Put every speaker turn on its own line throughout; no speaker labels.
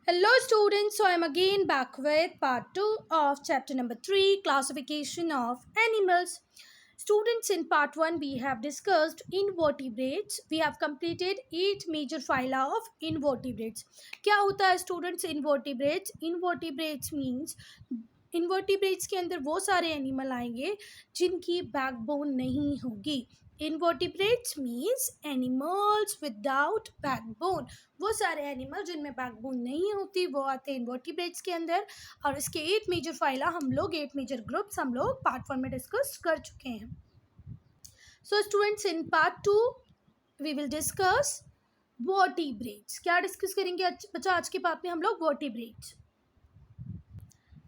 Hello students, so I am again back with part 2 of chapter number 3, classification of animals. Students, in part 1 we have discussed invertebrates. We have completed 8 major phyla of invertebrates. क्या होता है students invertebrates? Invertebrates means invertebrates के अंदर वो सारे animal आएंगे जिनकी backbone नहीं होगी. Invertebrates means animals without backbone. वो सारे एनिमल जिनमें बैकबोन नहीं होती वो आते हैं इन्वर्टिब्रेट्स के अंदर. और इसके 8 मेजर फाइला हम लोग 8 मेजर ग्रुप्स हम लोग पार्ट 1 में डिस्कस कर चुके हैं. So students, in part 2 we will discuss vertebrates. क्या डिस्कस करेंगे बच्चा आज के पार्ट में हम लोग? वर्टिब्रेट्स.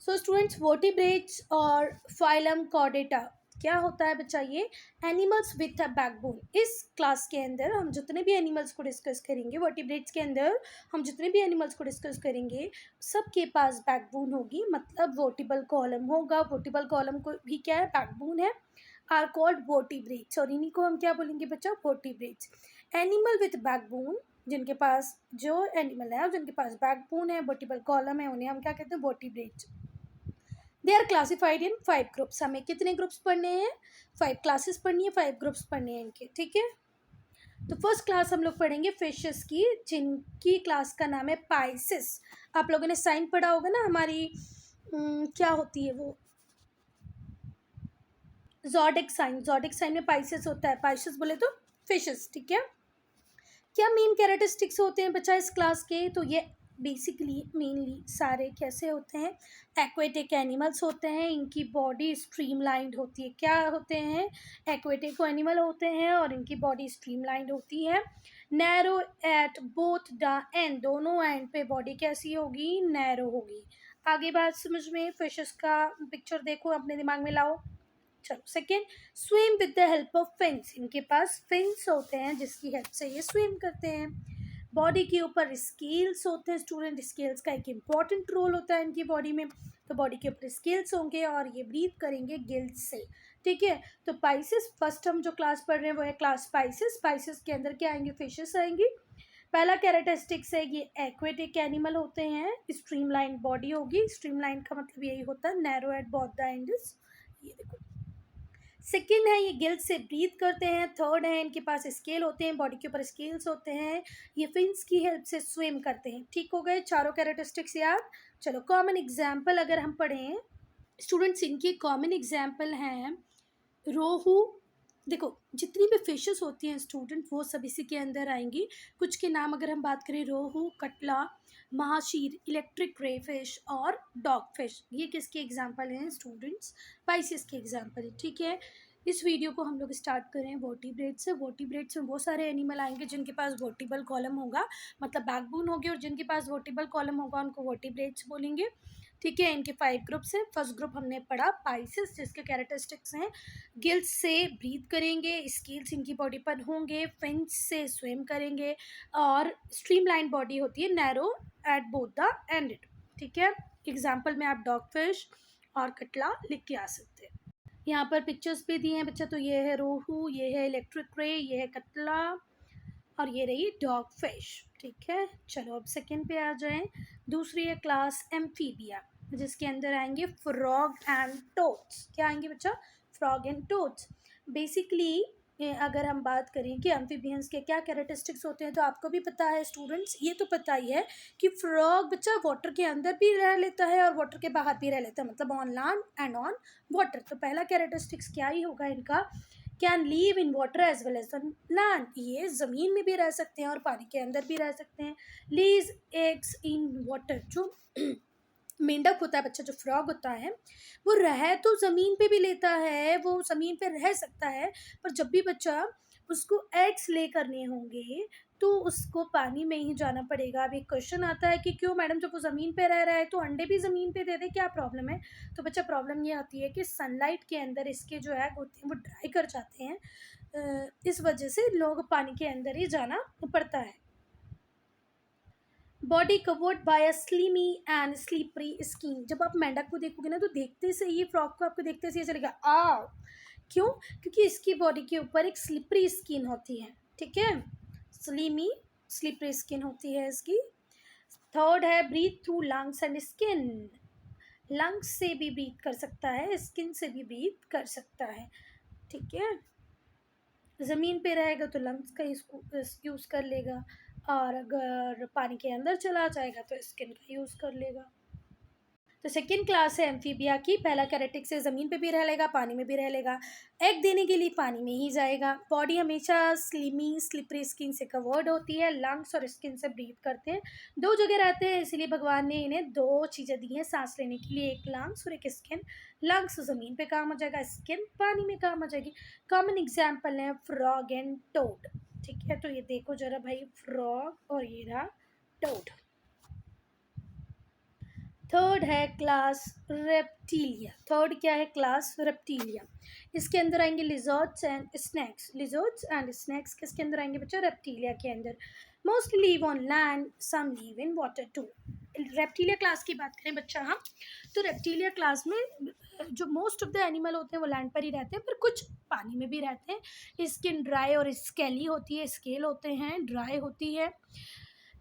सो स्टूडेंट्स, वर्टिब्रेट्स और फाइलम कॉर्डेटा क्या होता है बच्चा? ये एनिमल्स विथ अ बैकबोन. इस क्लास के अंदर हम जितने भी एनिमल्स को डिस्कस करेंगे, वर्टिब्रेट्स के अंदर हम जितने भी एनिमल्स को डिस्कस करेंगे सबके पास बैकबोन होगी, मतलब वर्टिबल कॉलम होगा. वर्टिबल कॉलम को भी क्या है? बैकबोन है. आर कॉल्ड वर्टिब्रेट्स, और इन्हीं को हम क्या बोलेंगे बच्चा? वर्टिब्रेट्स. एनिमल विथ बैकबोन, जिनके पास जो एनिमल है जिनके पास बैकबोन है, वर्टिबल कॉलम है, उन्हें हम क्या कहते हैं? Vertebrates. They are classified in 5 groups. हमें कितने ग्रुप्स पढ़ने हैं? 5 क्लासेस पढ़नी है, 5 ग्रुप्स पढ़ने हैं इनके. ठीक है, तो फर्स्ट क्लास हम लोग पढ़ेंगे फिशेस की, जिनकी क्लास का नाम है पाइसिस. आप लोगों ने साइन पढ़ा होगा ना हमारी, क्या होती है वो? Zodiac sign. ज़ोडिक साइन में पाइसिस होता है. पाइसिस बोले तो फिशेस. ठीक है, क्या मेन कैरेक्टरिस्टिक्स होते हैं बच्चा इस क्लास के? तो ये बेसिकली मेनली सारे कैसे होते हैं? एक्वेटिक एनिमल्स होते हैं. इनकी बॉडी स्ट्रीमलाइंड होती है. क्या होते हैं? एक्वेटिक एनिमल होते हैं और इनकी बॉडी स्ट्रीमलाइंड होती है. Narrow at both the end, दोनों एंड पे बॉडी कैसी होगी? नैरो होगी. आगे बात समझ में? फिशेस का पिक्चर देखो, अपने दिमाग में लाओ. चलो second, swim with the help of fins. इनके पास फिन्स होते हैं जिसकी हेल्प से ये स्विम करते हैं. बॉडी के ऊपर स्केल्स होते हैं. स्टूडेंट, स्केल्स का एक इम्पॉर्टेंट रोल होता है इनकी बॉडी में. तो बॉडी के ऊपर स्केल्स होंगे और ये ब्रीथ करेंगे गिल्स से. ठीक है, तो पाइसिस फर्स्ट हम जो क्लास पढ़ रहे हैं वो है क्लास पाइसिस. पाइसिस के अंदर क्या आएंगे? फिशेस आएंगी. पहला कैरेक्टरिस्टिक्स है ये एक्वेटिक एनिमल होते हैं. स्ट्रीमलाइन बॉडी होगी. स्ट्रीमलाइन का मतलब यही होता है narrow at both the ends. ये देखो. सेकेंड है ये गिल्स से ब्रीथ करते हैं. थर्ड है इनके पास स्केल होते हैं, बॉडी के ऊपर स्केल्स होते हैं. ये फिन्स की हेल्प से स्विम करते हैं. ठीक हो गए चारों कैरेक्टरिस्टिक्स याद? चलो कॉमन एग्जाम्पल अगर हम पढ़ें स्टूडेंट्स, इनकी कॉमन एग्जाम्पल हैं रोहू. देखो जितनी भी फिशेस होती हैं स्टूडेंट वो सब इसी के अंदर आएंगी. कुछ के नाम अगर हम बात करें, रोहू, कटला, महाशीर, इलेक्ट्रिक रे फिश और डॉग फिश, ये किसके एग्जाम्पल हैं स्टूडेंट्स? पाइसिस के एग्जाम्पल है. ठीक है, इस वीडियो को हम लोग स्टार्ट करें वर्टिब्रेट्स से. वर्टिब्रेट्स में वो सारे एनिमल आएंगे जिनके पास वर्टिबल कॉलम होगा, मतलब बैकबोन होगी, और जिनके पास वर्टिबल कॉलम होगा उनको वर्टिब्रेट्स बोलेंगे. ठीक है, इनके 5 ग्रुप्स हैं. फर्स्ट ग्रुप हमने पढ़ा पाइसिस, जिसके कैरेक्टरिस्टिक्स हैं गिल्स से ब्रीथ करेंगे, स्केल्स इनकी बॉडी पर होंगे, फिन्स से स्विम करेंगे, और स्ट्रीमलाइन बॉडी होती है, narrow at both the end. ठीक है, एग्जाम्पल में आप डॉग फिश और कटला लिख के आ सकते हैं. यहाँ पर पिक्चर्स भी दिए हैं बच्चा. तो ये है रोहू, ये है इलेक्ट्रिक रे, ये है कटला, और ये रही डॉग फिश. ठीक है, चलो अब सेकेंड पे आ जाएं. दूसरी है क्लास एम्फीबिया, जिसके अंदर आएंगे फ्रॉग एंड टोड्स. क्या आएंगे बच्चा? Frog and toads. बेसिकली अगर हम बात करें कि एम्फीबियंस के क्या कैरेक्टरिस्टिक्स होते हैं, तो आपको भी पता है स्टूडेंट्स, ये तो पता ही है कि फ्रॉग बच्चा वाटर के अंदर भी रह लेता है और वाटर के बाहर भी रह लेता है, मतलब on land and on water. तो पहला कैरेक्टरिस्टिक्स क्या ही होगा इनका? Can live in water as well as on land. ये ज़मीन में भी रह सकते हैं और पानी के अंदर भी रह सकते हैं. Lease eggs in water. जो मेंढक होता है बच्चा, जो फ्रॉग होता है, वो रह तो ज़मीन पे भी लेता है, वो ज़मीन पे रह सकता है, पर जब भी बच्चा उसको एग्स ले करने होंगे तो उसको पानी में ही जाना पड़ेगा. अब एक क्वेश्चन आता है कि क्यों मैडम, जब वो ज़मीन पे रह रहा है तो अंडे भी ज़मीन पे दे दे, क्या प्रॉब्लम है? तो बच्चा प्रॉब्लम ये आती है कि सनलाइट के अंदर इसके जो एग होते हैं वो ड्राई कर जाते हैं. इस वजह से लोग पानी के अंदर ही जाना पड़ता है. Body covered by a slimy and slippery skin. जब आप मेंढक को देखोगे ना तो देखते से ये फ्रॉग को आपको देखते से ये चलेगा आ. क्यों? क्योंकि इसकी बॉडी के ऊपर एक स्लिपरी स्किन होती है. ठीक है, स्लिमी स्लिपरी स्किन होती है इसकी. थर्ड है breathe through lungs and skin, lungs से भी ब्रीथ कर सकता है, स्किन से भी ब्रीथ कर सकता है, ठीक है। ज़मीन पे रहेगा तो लंग्स का यूज़ कर लेगा, और अगर पानी के अंदर चला जाएगा तो स्किन का यूज़ कर लेगा। तो सेकेंड क्लास है एम्फीबिया की। पहला कैरेटिक से ज़मीन पे भी रह लेगा, पानी में भी रह लेगा, एग देने के लिए पानी में ही जाएगा। बॉडी हमेशा स्लिमी स्लिपरी स्किन से कवर्ड होती है, लंग्स और स्किन से ब्रीथ करते हैं। दो जगह रहते हैं, इसलिए भगवान ने इन्हें दो चीज़ें दी हैं सांस लेने के लिए, एक लंग्स और एक स्किन। लंग्स ज़मीन पे काम हो जाएगा, स्किन पानी में काम हो जाएगी। कॉमन एग्जाम्पल है फ्रॉग एंड टोड, ठीक है। तो ये देखो जरा भाई, फ्रॉग और ये रहा टोड। थर्ड है क्लास रेप्टीलिया। थर्ड क्या है? Class reptilia. इसके अंदर आएंगे lizards and snakes. Lizards and snakes किसके अंदर आएंगे बच्चा? रेप्टीलिया के अंदर। Mostly live on land, some live in water too. Reptilia class की बात करें बच्चा हम, तो रेप्टीलिया क्लास में जो मोस्ट ऑफ द एनिमल होते हैं वो लैंड पर ही रहते हैं, पर कुछ पानी में भी रहते हैं। स्किन ड्राई और स्केली होती है, स्केल होते हैं, ड्राई होती है।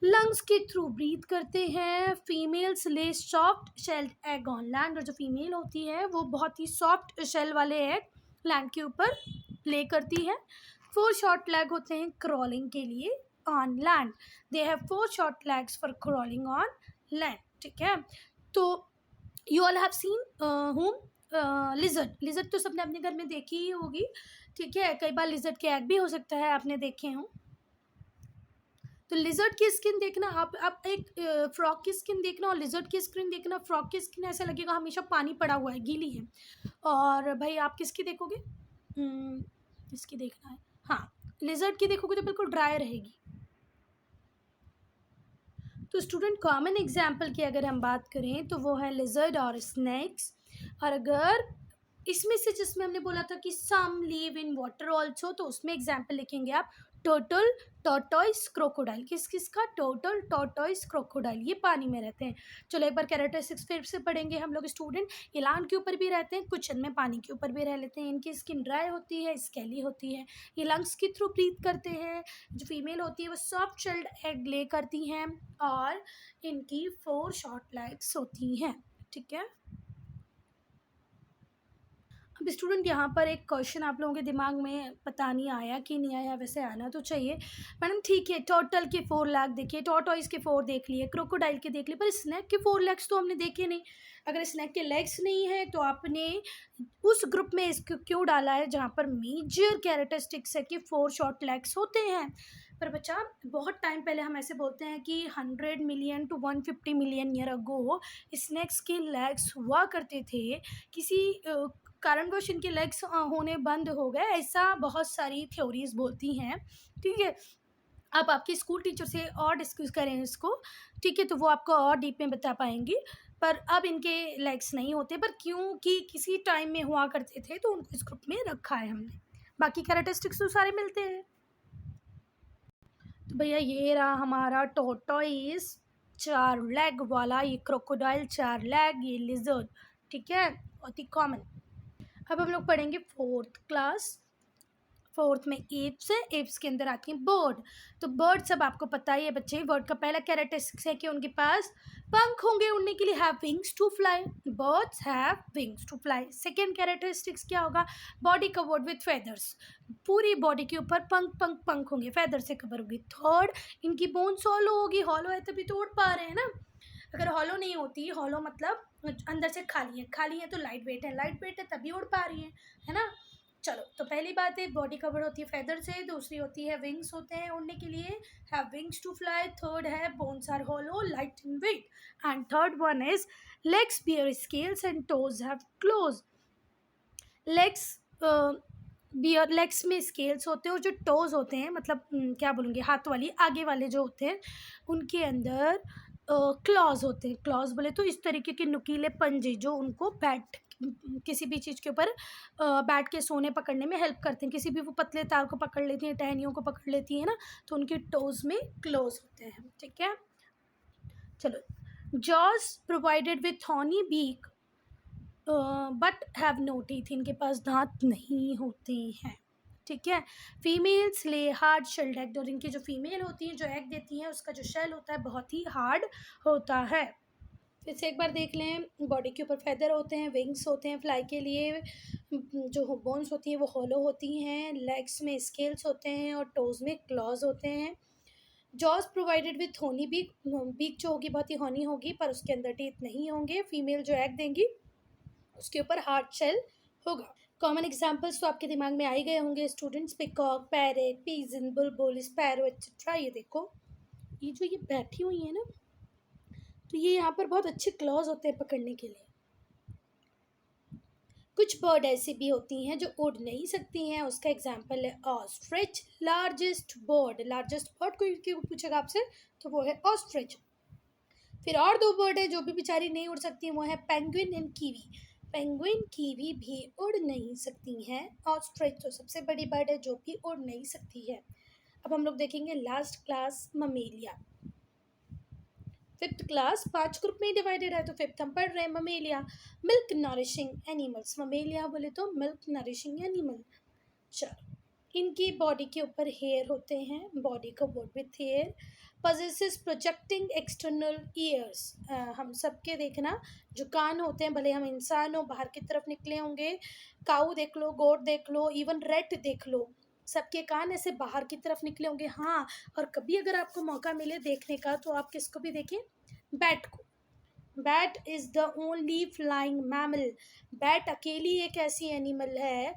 लंग्स के थ्रू ब्रीथ करते हैं। फीमेल्स ले soft shelled egg on land, और जो फीमेल होती है वो बहुत ही सॉफ्ट शेल वाले एग लैंड के ऊपर ले करती है। 4 शॉर्ट लेग होते हैं क्रॉलिंग के लिए on land. They have 4 short legs for crawling on land, ठीक है। तो you all have seen home lizard. Lizard तो सबने अपने घर में देखी ही होगी, ठीक है। कई बार लिजर्ड के एग भी हो सकता है आपने देखे हों। तो लिजर्ड की स्किन देखना, आप एक फ्रॉग की स्किन देखना और लिजर्ड की स्किन देखना। फ्रॉग की स्किन ऐसा लगेगा हमेशा पानी पड़ा हुआ है, गीली है। और भाई आप किसकी देखोगे? इसकी देखना है, हाँ। लिजर्ड की देखोगे तो बिल्कुल ड्राई रहेगी। तो स्टूडेंट कॉमन एग्जाम्पल की अगर हम बात करें तो वो है लिजर्ड और स्नैक्स। और अगर इसमें से जिसमें हमने बोला था कि सम लिव इन वाटर ऑल्सो, तो उसमें एग्जाम्पल लिखेंगे आप टर्टल, टॉर्टोइस, क्रोकोडाइल। किस किस का? टर्टल, टॉर्टोइस, क्रोकोडाइल, ये पानी में रहते हैं। चलो एक बार कैरेक्टरिस्टिक्स फिर से पढ़ेंगे हम लोग स्टूडेंट। ये लैंड के ऊपर भी रहते हैं, कुछ इनमें पानी के ऊपर भी रह लेते हैं। इनकी स्किन ड्राई होती है, स्केली होती है। ये लंग्स के थ्रू ब्रीथ करते हैं। जो फीमेल होती है वो सॉफ्ट शेल्ड एग ले करती हैं, और इनकी 4 शॉर्ट लेग्स होती हैं, ठीक है। अब स्टूडेंट यहाँ पर एक क्वेश्चन आप लोगों के दिमाग में पता नहीं आया कि नहीं आया, वैसे आना तो चाहिए मैडम, ठीक है। टर्टल के 4 लेग देखिए, टॉर्टोइस के 4 देख लिए, क्रोकोडाइल के देख लिए, पर स्नैक के 4 लेग्स तो हमने देखे नहीं। अगर स्नैक के लेग्स नहीं है तो आपने उस ग्रुप में इसको क्यों डाला है जहाँ पर मेजर कैरेक्टरिस्टिक्स है कि 4 शॉर्ट लेग्स होते हैं। पर बच्चा बहुत टाइम पहले हम ऐसे बोलते हैं कि 100 million to 150 million year ago snakes के लेग्स हुआ करते थे। किसी कारणवश इनके लेग्स होने बंद हो गए, ऐसा बहुत सारी थ्योरीज बोलती हैं, ठीक है। आप आपके स्कूल टीचर से और डिस्कस करें इसको, ठीक है, तो वो आपको और डीप में बता पाएंगी। पर अब इनके लेग्स नहीं होते, पर क्योंकि किसी टाइम में हुआ करते थे तो उनको इस ग्रुप में रखा है हमने। बाकी कैरेक्टरिस्टिक्स तो सारे मिलते हैं। तो भैया ये रहा हमारा टोर्टोइस 4 लेग वाला, ये क्रोकोडाइल 4 लेग, ये लिजर्ड, ठीक है, बहुत ही कॉमन। अब हम लोग पढ़ेंगे 4th क्लास। 4th में एप्स है, एप्स के अंदर आती हैं बर्ड। तो बर्ड सब आपको पता ही है बच्चे। बर्ड का पहला कैरेक्टरिस्टिक्स है कि उनके पास पंख होंगे उड़ने के लिए, have wings to fly. Birds have wings to fly. Second characteristics क्या होगा? बॉडी कवर्ड विथ फेदर्स, पूरी बॉडी के ऊपर पंख पंख पंख होंगे, फेदर से कवर होगी। थर्ड, इनकी बोन्स हॉलो होगी। हॉलो है तभी तो उड़ पा रहे हैं ना। अगर हॉलो नहीं होती, हॉलो मतलब अंदर से खाली है, खाली है तो लाइट वेट है, लाइट वेट है तभी उड़ पा रही है ना। चलो, तो पहली बात है बॉडी कवर होती है फेदर से, दूसरी होती है विंग्स होते हैं उड़ने के लिए, have wings to fly. Third है bones are hollow, light in weight. And third one is legs bear scales and toes have claws. Legs bear, legs में स्केल्स होते हैं, और जो टोज होते हैं मतलब क्या बोलूँगी, हाथ वाली आगे वाले जो होते हैं उनके अंदर क्लॉज होते हैं। क्लॉज बोले तो इस तरीके के नुकीले पंजे जो उनको बैठ किसी भी चीज़ के ऊपर बैठ के सोने पकड़ने में हेल्प करते हैं। किसी भी वो पतले तार को पकड़ लेती हैं, टहनियों को पकड़ लेती हैं ना, तो उनके टोज में क्लोज होते हैं, ठीक है। चलो, jaws provided with horny beak but have no teeth, इनके पास दांत नहीं होते हैं, ठीक है। फीमेल्स ले हार्ड शेल्ड एग, और इनकी जो फीमेल होती हैं जो एग देती हैं उसका जो शेल होता है बहुत ही हार्ड होता है। फिर से एक बार देख लें, बॉडी के ऊपर फेदर होते हैं, विंग्स होते हैं फ्लाई के लिए, जो बोन्स होती हैं वो हॉलो होती हैं, लेग्स में स्केल्स होते हैं और टोज़ में क्लॉज होते हैं। जॉज प्रोवाइडेड विथ होनी बीक, बीक जो होगी बहुत ही होनी होगी पर उसके अंदर टीथ नहीं होंगे। फीमेल जो एग देंगी उसके ऊपर हार्ड शेल होगा। कॉमन एग्जाम्पल्स तो आपके दिमाग में आ ही गए होंगे स्टूडेंट्स, पिकॉक, पैरेट, पीजन, बुलबुल, स्पैरो एक्सेट्रा। ये देखो, ये जो ये बैठी हुई है ना, तो ये यहाँ पर बहुत अच्छे क्लॉज होते हैं पकड़ने के लिए। कुछ बर्ड ऐसी भी होती हैं जो उड़ नहीं सकती हैं, उसका एग्जाम्पल है ऑस्ट्रिच, लार्जेस्ट बर्ड कोई पूछेगा आपसे तो वो है ऑस्ट्रिच। फिर और दो बर्ड है जो भी बेचारी नहीं उड़ सकती, वो है penguin and kiwi. Penguin kiwi भी उड़ नहीं सकती हैं, ऑस्ट्रिच तो सबसे बड़ी बर्ड है जो भी उड़ नहीं सकती है। अब हम लोग देखेंगे last class Mammalia. Fifth class 5 group में डिवाइडेड है, तो फिफ्थ हम पढ़ रहे हैं Mammalia. Milk nourishing animals, Mammalia बोले तो मिल्क नरिशिंग एनिमल। चलो, इनकी बॉडी के ऊपर हेयर होते हैं, body covered with hair, possesses projecting external ears. हम सबके देखना जो कान होते हैं, भले हम इंसान हो बाहर की तरफ निकले होंगे, काऊ देख लो, गोट देख लो, इवन रेट देख लो, सबके कान ऐसे बाहर की तरफ निकले होंगे। हाँ, और कभी अगर आपको मौका मिले देखने का तो आप किसको भी देखें, बैट को। Bat is the only flying mammal. Bat अकेली एक ऐसी एनिमल है,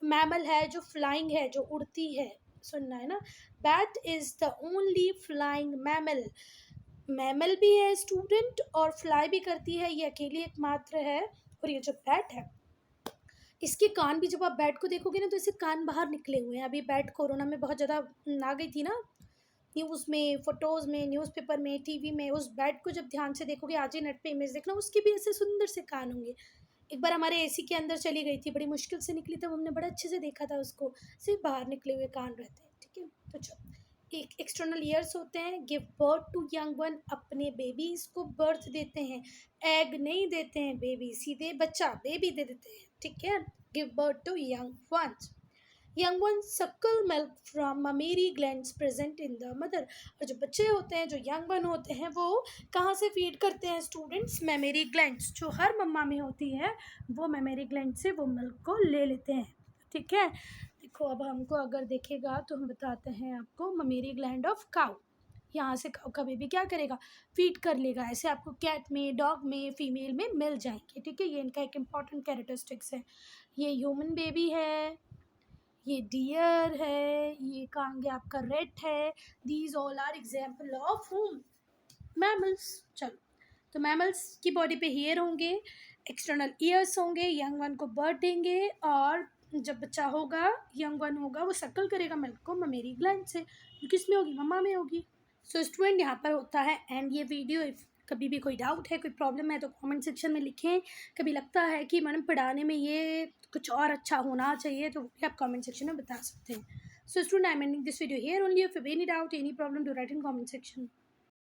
मैमल है जो फ्लाइंग है, जो उड़ती है। सुनना है ना, bat is the only flying mammal. Mammal भी है स्टूडेंट और फ्लाई भी करती है, ये अकेली एकमात्र है। और ये जो बैट है इसके कान भी, जब आप बैट को देखोगे ना तो इससे कान बाहर निकले हुए हैं। अभी बैट कोरोना में बहुत ज़्यादा आ गई थी ना, न्यूज़ में, फ़ोटोज़ में, न्यूज़पेपर में, टीवी में। उस बैट को जब ध्यान से देखोगे, आज ही नेट पे इमेज देखना, उसके भी ऐसे सुंदर से कान होंगे। एक बार हमारे एसी के अंदर चली गई थी, बड़ी मुश्किल से निकली, तब हमने बड़ा अच्छे से देखा था उसको, सिर्फ बाहर निकले हुए कान रहते हैं। ठीक है, तो चलो, एक एक्सटर्नल ईयर्स होते हैं, give birth to young one, अपने बेबीज़ को बर्थ देते हैं, एग नहीं देते हैं बेबी, सीधे बच्चा बेबी दे देते हैं। ठीक है, give birth to young ones. Young one suckle milk from mammary glands present in the mother. और जो बच्चे होते हैं, जो यंग वन होते हैं, वो कहाँ से फीड करते हैं स्टूडेंट्स, मेमोरी ग्लैंड्स, जो हर मम्मा में होती है, वो मेमोरी ग्लैंड से वो मिल्क को ले लेते हैं। ठीक है, देखो अब हमको अगर देखेगा तो हम बताते हैं आपको ममेरी ग्लैंड ऑफ काउ। यहाँ से काउ का बेबी क्या करेगा, फीड कर लेगा। ऐसे आपको कैट में, डॉग में, फीमेल में मिल जाएंगे। ठीक है, ये इनका एक इम्पॉर्टेंट कैरेक्टरिस्टिक्स है। ये ह्यूमन बेबी है, ये डियर है, ये कहेंगे आपका रेट है। These all are example of home, mammals. चलो, तो मैमल्स की बॉडी पे हेयर होंगे, एक्सटर्नल ईयर्स होंगे, यंग वन को बर्थ देंगे, और जब बच्चा होगा, यंग वन होगा, वो सक्कल करेगा मिल्क को ममेरी ग्लैंड से। किस में होगी, मम्मा में होगी। सो स्टूडेंट यहाँ पर होता है एंड ये वीडियो। इफ कभी भी कोई डाउट है, कोई प्रॉब्लम है तो कमेंट सेक्शन में लिखें। कभी लगता है कि मैडम पढ़ाने में ये कुछ और अच्छा होना चाहिए तो भी आप कमेंट सेक्शन में बता सकते हैं। So student, I am ending this video here only. If you have any doubt, any problem, do right in comment section.